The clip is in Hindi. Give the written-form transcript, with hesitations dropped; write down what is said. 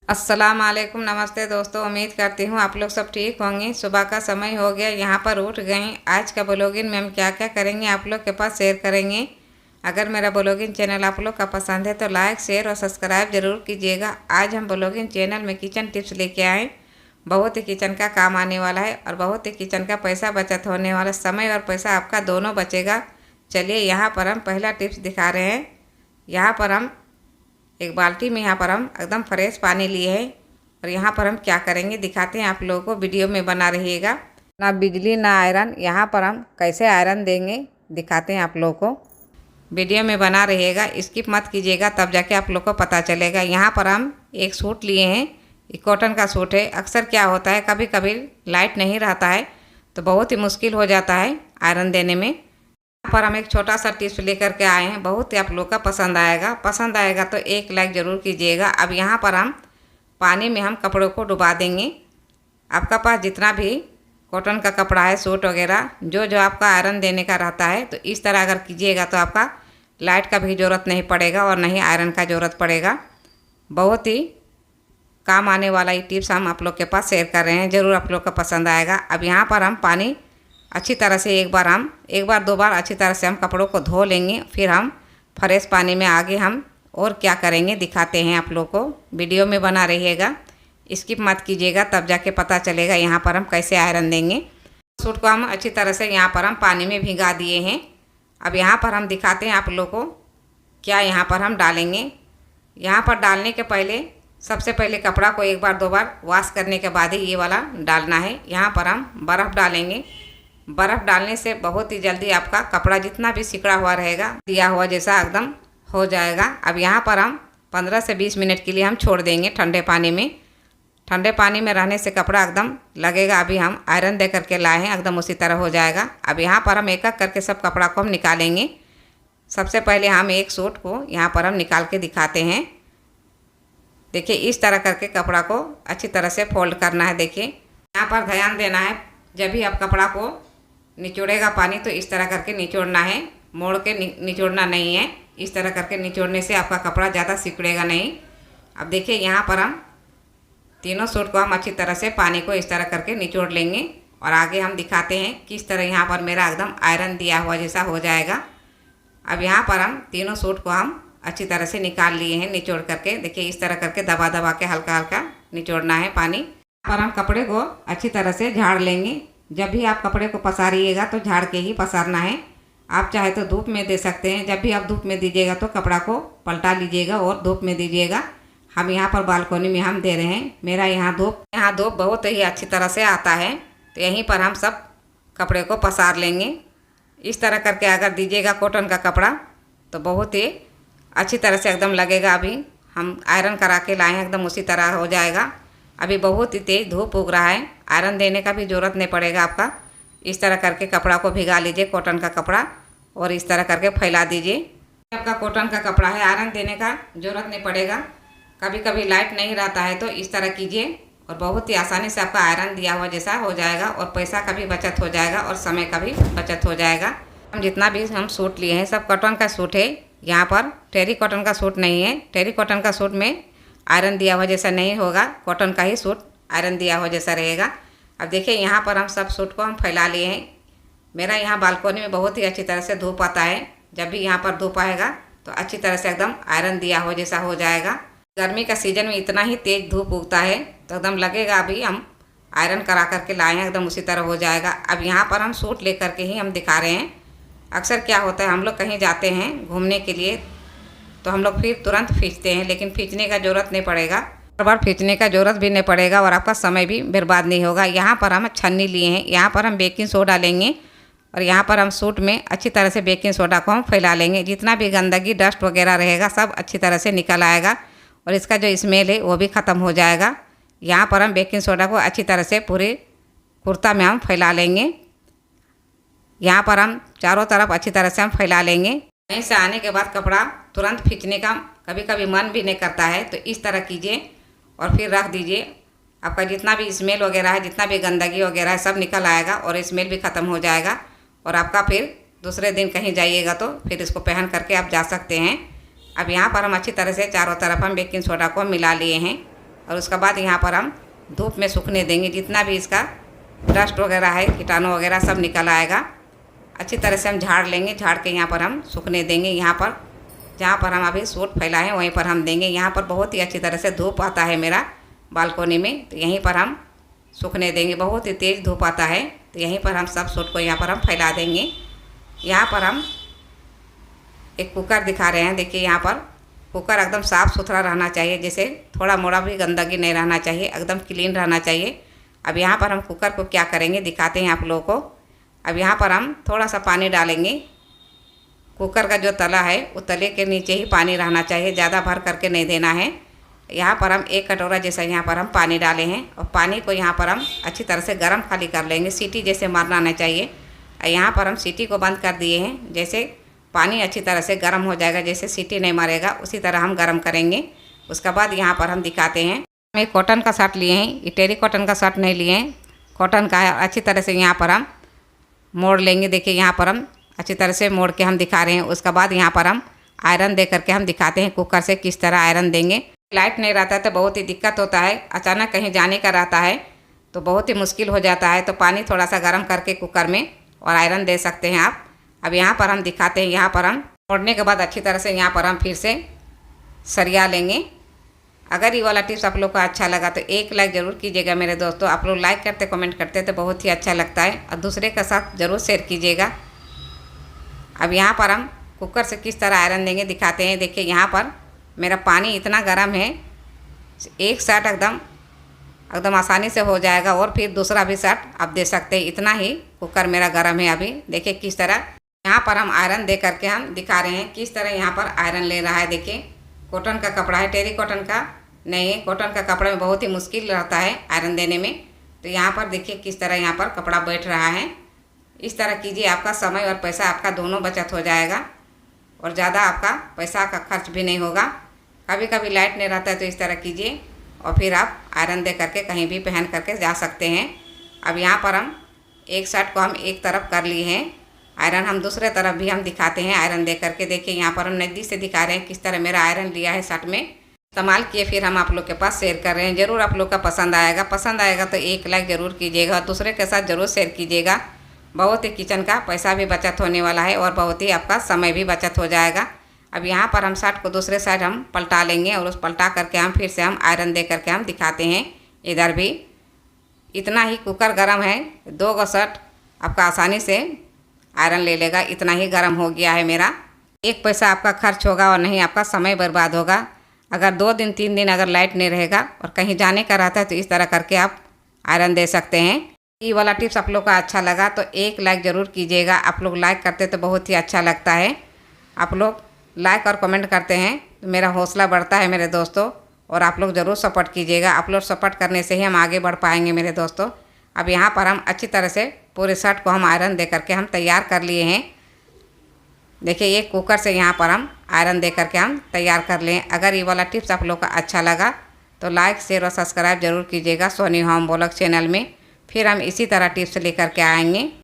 अस्सलाम वालेकुम, नमस्ते दोस्तों। उम्मीद करती हूँ आप लोग सब ठीक होंगे। सुबह का समय हो गया, यहाँ पर उठ गए। आज का ब्लॉगिंग में हम क्या क्या करेंगे आप लोग के पास शेयर करेंगे। अगर मेरा ब्लॉगिंग चैनल आप लोग का पसंद है तो लाइक शेयर और सब्सक्राइब जरूर कीजिएगा। आज हम ब्लॉगिंग चैनल में किचन टिप्स लेके आए। बहुत ही किचन का काम आने वाला है और बहुत ही किचन का पैसा बचत होने वाला, समय और पैसा आपका दोनों बचेगा। चलिए यहाँ पर हम पहला टिप्स दिखा रहे हैं। यहाँ पर हम एक बाल्टी में यहाँ पर हम एकदम फ्रेश पानी लिए हैं और यहाँ पर हम क्या करेंगे दिखाते हैं आप लोगों को। वीडियो में बना रहिएगा। ना बिजली ना आयरन, यहाँ पर हम कैसे आयरन देंगे दिखाते हैं आप लोगों को। वीडियो में बना रहिएगा, स्किप मत कीजिएगा, तब जाके आप लोग को पता चलेगा। यहाँ पर हम एक सूट लिए हैं, ये कॉटन का सूट है। अक्सर क्या होता है, कभी कभी लाइट नहीं रहता है तो बहुत ही मुश्किल हो जाता है आयरन देने में। यहाँ पर हम एक छोटा सा टिप्स लेकर के आए हैं, बहुत ही आप लोग का पसंद आएगा तो एक लाइक ज़रूर कीजिएगा। अब यहाँ पर हम पानी में हम कपड़ों को डुबा देंगे। आपका पास जितना भी कॉटन का कपड़ा है, सूट वगैरह जो आपका आयरन देने का रहता है, तो इस तरह अगर कीजिएगा तो आपका लाइट का भी ज़रूरत नहीं पड़ेगा और नहीं आयरन का ज़रूरत पड़ेगा। बहुत ही काम आने वाला ये टिप्स हम आप लोग के पास शेयर कर रहे हैं, ज़रूर आप लोग का पसंद आएगा। अब यहाँ पर हम पानी अच्छी तरह से एक बार दो बार अच्छी तरह से हम कपड़ों को धो लेंगे। फिर हम फ्रेश पानी में आगे हम और क्या करेंगे दिखाते हैं आप लोग को। वीडियो में बना रहिएगा, स्किप मत कीजिएगा, तब जाके पता चलेगा यहाँ पर हम कैसे आयरन देंगे। सूट को हम अच्छी तरह से यहाँ पर हम पानी में भिगा दिए हैं। अब यहाँ पर हम दिखाते हैं आप लोग को क्या यहाँ पर हम डालेंगे। यहाँ पर डालने के पहले सबसे पहले कपड़ा को एक बार दो बार वॉश करने के बाद ही ये वाला डालना है। यहाँ पर हम बर्फ़ डालेंगे। बर्फ़ डालने से बहुत ही जल्दी आपका कपड़ा जितना भी सिकड़ा हुआ रहेगा, दिया हुआ जैसा एकदम हो जाएगा। अब यहाँ पर हम 15 से 20 मिनट के लिए हम छोड़ देंगे ठंडे पानी में। ठंडे पानी में रहने से कपड़ा एकदम लगेगा अभी हम आयरन दे करके लाए हैं, एकदम उसी तरह हो जाएगा। अब यहाँ पर हम एक एक करके सब कपड़ा को हम निकालेंगे। सबसे पहले हम एक सूट को यहाँ पर हम निकाल के दिखाते हैं। देखिए इस तरह करके कपड़ा को अच्छी तरह से फोल्ड करना है। देखिए यहाँ पर ध्यान देना है, जब भी आप कपड़ा को निचोड़ेगा पानी तो इस तरह करके निचोड़ना है, मोड़ के निचोड़ना नहीं है। इस तरह करके निचोड़ने से आपका कपड़ा ज़्यादा सिकुड़ेगा नहीं। अब देखिए यहाँ पर हम तीनों सूट को हम अच्छी तरह से पानी को इस तरह करके निचोड़ लेंगे और आगे हम दिखाते हैं किस तरह यहाँ पर मेरा एकदम आयरन दिया हुआ जैसा हो जाएगा। अब यहाँ पर हम तीनों सूट को हम अच्छी तरह से निकाल लिए हैं निचोड़ करके। देखिए इस तरह करके दबा दबा के हल्का हल्का निचोड़ना है पानी। पर हम कपड़े को अच्छी तरह से झाड़ लेंगे। जब भी आप कपड़े को पसारिएगा तो झाड़ के ही पसारना है। आप चाहे तो धूप में दे सकते हैं। जब भी आप धूप में दीजिएगा तो कपड़ा को पलटा लीजिएगा और धूप में दीजिएगा। हम यहाँ पर बालकोनी में हम दे रहे हैं। मेरा यहाँ धूप बहुत ही अच्छी तरह से आता है, तो यहीं पर हम सब कपड़े को पसार लेंगे। इस तरह करके अगर दीजिएगा कॉटन का कपड़ा तो बहुत ही अच्छी तरह से एकदम लगेगा। अभी हम आयरन करा के लाए हैं, एकदम उसी तरह हो जाएगा। अभी बहुत ही तेज़ धूप उग रहा है, आयरन देने का भी ज़रूरत नहीं पड़ेगा आपका। इस तरह करके कपड़ा को भिगा लीजिए कॉटन का कपड़ा और इस तरह करके फैला दीजिए। आपका कॉटन का कपड़ा है, आयरन देने का ज़रूरत नहीं पड़ेगा। कभी कभी लाइट नहीं रहता है तो इस तरह कीजिए और बहुत ही आसानी से आपका आयरन दिया हुआ जैसा हो जाएगा और पैसा का भी बचत हो जाएगा और समय का भी बचत हो जाएगा। हम जितना भी हम सूट लिए हैं सब कॉटन का सूट है। यहाँ पर टेरी कॉटन का सूट नहीं है। टेरी कॉटन का सूट में आयरन दिया हुआ जैसा नहीं होगा, कॉटन का ही सूट आयरन दिया हुआ जैसा रहेगा। अब देखिए यहाँ पर हम सब सूट को हम फैला लिए हैं। मेरा यहाँ बालकोनी में बहुत ही अच्छी तरह से धूप आता है। जब भी यहाँ पर धूप आएगा तो अच्छी तरह से एकदम आयरन दिया हुआ जैसा हो जाएगा। गर्मी का सीज़न में इतना ही तेज़ धूप उगता है तो एकदम लगेगा अभी हम आयरन करा करके लाए हैं, एकदम उसी तरह हो जाएगा। अब यहाँ पर हम सूट ले करके ही हम दिखा रहे हैं। अक्सर क्या होता है, हम लोग कहीं जाते हैं घूमने के लिए तो हम लोग फिर तुरंत खींचते हैं, लेकिन खींचने का ज़रूरत नहीं पड़ेगा। बार बार खींचने का ज़रूरत भी नहीं पड़ेगा और आपका समय भी बर्बाद नहीं होगा। यहाँ पर हम छन्नी लिए हैं। यहाँ पर हम बेकिंग सोडा लेंगे और यहाँ पर हम सूट में अच्छी तरह से बेकिंग सोडा को हम फैला लेंगे। जितना भी गंदगी डस्ट वगैरह रहेगा सब अच्छी तरह से निकल आएगा और इसका जो स्मेल है वो भी ख़त्म हो जाएगा। यहाँ पर हम बेकिंग सोडा को अच्छी तरह से पूरे कुर्ता में हम फैला लेंगे। यहाँ पर हम चारों तरफ अच्छी तरह से हम फैला लेंगे। कहीं से आने के बाद कपड़ा तुरंत खींचने का कभी कभी मन भी नहीं करता है, तो इस तरह कीजिए और फिर रख दीजिए। आपका जितना भी स्मेल वगैरह है, जितना भी गंदगी वगैरह है सब निकल आएगा और स्मेल भी ख़त्म हो जाएगा और आपका फिर दूसरे दिन कहीं जाइएगा तो फिर इसको पहन करके आप जा सकते हैं। अब यहाँ पर हम अच्छी तरह से चारों तरफ हम बेकिंग सोडा को मिला लिए हैं। और उसके बाद यहाँ पर हम धूप में सूखने देंगे। जितना भी इसका डस्ट वगैरह है, कीटाणु वगैरह सब निकल आएगा। अच्छी तरह से हम झाड़ लेंगे। झाड़ के यहाँ पर हम सूखने देंगे। यहाँ पर जहाँ पर हम अभी सूट फैलाए हैं वहीं पर हम देंगे। यहाँ पर बहुत ही अच्छी तरह से धूप आता है मेरा बालकोनी में, तो यहीं पर हम सूखने देंगे। बहुत ही तेज़ धूप आता है, तो यहीं पर हम सब सूट को यहाँ पर हम फैला देंगे। यहाँ पर हम एक कुकर दिखा रहे हैं। देखिए यहाँ पर कुकर एकदम साफ़ सुथरा रहना चाहिए, जैसे थोड़ा मोड़ा भी गंदगी नहीं रहना चाहिए, एकदम क्लीन रहना चाहिए। अब यहाँ पर हम कुकर को क्या करेंगे दिखाते हैं आप लोगों को। अब यहाँ पर हम थोड़ा सा पानी डालेंगे। कुकर का जो तला है वो तले के नीचे ही पानी रहना चाहिए, ज़्यादा भर करके नहीं देना है। यहाँ पर हम 1 कटोरा जैसा यहाँ पर हम पानी डाले हैं और पानी को यहाँ पर हम अच्छी तरह से गर्म खाली कर लेंगे। सीटी जैसे मारना नहीं चाहिए। यहाँ पर हम सीटी को बंद कर दिए हैं। जैसे पानी अच्छी तरह से गर्म हो जाएगा, जैसे सीटी नहीं मारेगा उसी तरह हम गर्म करेंगे। उसके बाद यहाँ पर हम दिखाते हैं। हम एक कॉटन का शर्ट लिए हैं, ये टेरी कॉटन का शर्ट नहीं लिए हैं, कॉटन का है। अच्छी तरह से यहाँ पर हम मोड़ लेंगे। देखिए यहाँ पर हम अच्छी तरह से मोड़ के हम दिखा रहे हैं। उसके बाद यहाँ पर हम आयरन दे करके हम दिखाते हैं कुकर से किस तरह आयरन देंगे। लाइट नहीं रहता है तो बहुत ही दिक्कत होता है, अचानक कहीं जाने का रहता है तो बहुत ही मुश्किल हो जाता है। तो पानी थोड़ा सा गर्म करके कुकर में और आयरन दे सकते हैं आप। अब यहाँ पर हम दिखाते हैं। यहाँ पर हम मोड़ने के बाद अच्छी तरह से यहाँ पर हम फिर से सरिया लेंगे। अगर ये वाला टिप्स आप लोग को अच्छा लगा तो एक लाइक ज़रूर कीजिएगा मेरे दोस्तों। आप लोग लाइक करते कमेंट करते तो बहुत ही अच्छा लगता है, और दूसरे के साथ ज़रूर शेयर कीजिएगा। अब यहाँ पर हम कुकर से किस तरह आयरन देंगे दिखाते हैं। देखिए यहाँ पर मेरा पानी इतना गर्म है, एक शर्ट एकदम आसानी से हो जाएगा, और फिर दूसरा भी शर्ट आप दे सकते हैं। इतना ही कुकर मेरा गर्म है। अभी देखिए किस तरह यहाँ पर हम आयरन दे करके हम दिखा रहे हैं किस तरह यहाँ पर आयरन ले रहा है। देखिए कॉटन का कपड़ा है, टेरी कॉटन का नहीं है। कॉटन का कपड़ा में बहुत ही मुश्किल रहता है आयरन देने में। तो यहाँ पर देखिए किस तरह यहाँ पर कपड़ा बैठ रहा है। इस तरह कीजिए, आपका समय और पैसा आपका दोनों बचत हो जाएगा, और ज़्यादा आपका पैसा का खर्च भी नहीं होगा। कभी कभी लाइट नहीं रहता है तो इस तरह कीजिए, और फिर आप आयरन दे करके कहीं भी पहन करके जा सकते हैं। अब यहाँ पर हम एक शर्ट को हम एक तरफ कर लिए हैं आयरन, हम दूसरे तरफ भी हम दिखाते हैं आयरन दे करके। देखिए यहाँ पर हम नज़दीक से दिखा रहे हैं किस तरह मेरा आयरन लिया है शर्ट में, इस्तेमाल किए, फिर हम आप लोग के पास शेयर कर रहे हैं। ज़रूर आप लोग का पसंद आएगा। पसंद आएगा तो एक लाइक ज़रूर कीजिएगा, और दूसरे के साथ ज़रूर शेयर कीजिएगा। बहुत ही किचन का पैसा भी बचत होने वाला है, और बहुत ही आपका समय भी बचत हो जाएगा। अब यहाँ पर हम शर्ट को दूसरे साइड हम पलटा लेंगे, और उस पलटा करके हम फिर से हम आयरन दे करके हम दिखाते हैं इधर भी। इतना ही कुकर गर्म है, 2 गो शर्ट आपका आसानी से आयरन ले लेगा। इतना ही गर्म हो गया है मेरा। एक पैसा आपका खर्च होगा और नहीं आपका समय बर्बाद होगा। अगर 2 दिन 3 दिन अगर लाइट नहीं रहेगा और कहीं जाने का रहता है तो इस तरह करके आप आयरन दे सकते हैं। ये वाला टिप्स आप लोग का अच्छा लगा तो एक लाइक ज़रूर कीजिएगा। आप लोग लाइक करते तो बहुत ही अच्छा लगता है। आप लोग लाइक और कमेंट करते हैं तो मेरा हौसला बढ़ता है मेरे दोस्तों, और आप लोग ज़रूर सपोर्ट कीजिएगा। आप लोग सपोर्ट करने से ही हम आगे बढ़ पाएंगे मेरे दोस्तों। अब यहाँ पर हम अच्छी तरह से पूरे शर्ट को हम आयरन दे करके हम तैयार कर लिए हैं। देखिए ये कुकर से यहाँ पर हम आयरन दे करके हम तैयार कर लें। अगर ये वाला टिप्स आप लोग का अच्छा लगा तो लाइक शेयर और सब्सक्राइब जरूर कीजिएगा सोनी होम ब्लॉग चैनल में। फिर हम इसी तरह टिप्स लेकर के आएंगे।